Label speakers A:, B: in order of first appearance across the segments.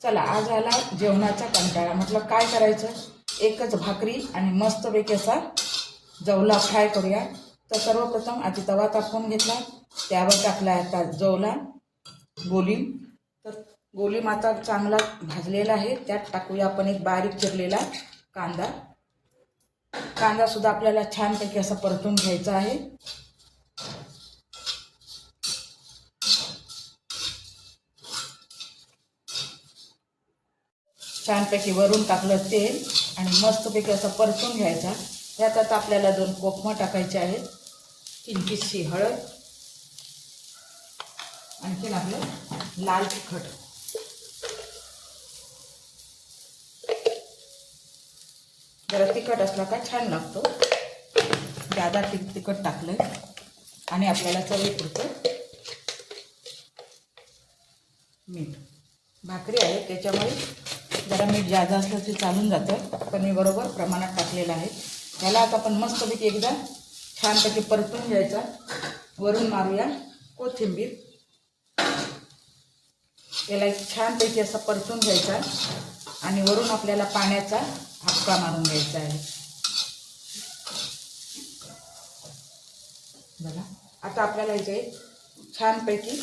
A: चला आज आला जेवणाचा कंटाळा, म्हटलं काय करायचं, एकच भाकरी आणि मस्तपैकी असा जवला फ्राय करूया. तर सर्वप्रथम आधी तवा तापवून घेतला, त्यावर टाकला आता जवला गोलीम. तर गोलीम आता चांगला भाजलेला आहे, त्यात टाकूया आपण एक बारीक चिरलेला कांदा. कांदा सुद्धा आपल्याला छानपैकी असा परतून घ्यायचा आहे. छानपैकी वरून टाकलं तेल आणि मस्तपैकी असं परतून घ्यायचा. त्यात आता आपल्याला 2 कोकमं टाकायचे आहेत, किंचितशी हळद, आणखीन आपलं लाल तिखट. जरा तिखट असला का छान लागतो, जादा तिखट टाकलं. आणि आपल्याला चवीपुरतं मीठ. भाकरी आहे त्याच्यामुळे जरा मीठ जादा असलं ते चालून जातं, पण मी बरोबर प्रमाणात टाकलेलं आहे. त्याला आता आपण मस्तपैकी एकदा छानपैकी परतून घ्यायचा. वरून मारूया कोथिंबीर. याला एक छानपैकी असा परतून घ्यायचा आणि वरून आपल्याला पाण्याचा हापका मारून घ्यायचा आहे. बघा आता आपल्याला इथे छानपैकी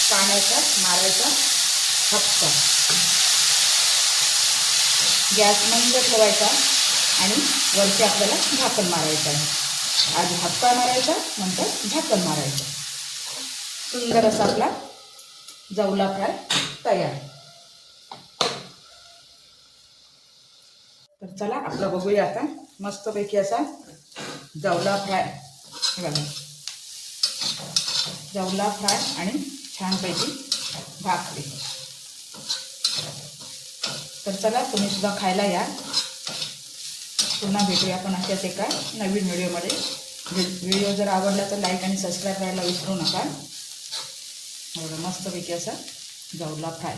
A: पाण्याचा मारायचा हापका. गॅस मंद ठेवायचा आणि वरती आपल्याला झाकण मारायचं आहे. आधी हापका मारायचा, नंतर झाकण मारायचं. सुंदर असा आपला जवला फ्राय तयार. तर चला आपलं बघूया आता मस्तपैकी असा जवला फ्राय. हे बघा जवला फ्राय आणि छानपैकी भाकरी. तर चला तुम्ही सुद्धा खायला या. पुन्हा भेटूया आपण अशाच एका नवीन व्हिडिओमध्ये. व्हिडिओ जर आवडला तर लाईक आणि सबस्क्राईब करायला विसरू नका. मस्तपैकी असा जवला फ्राय.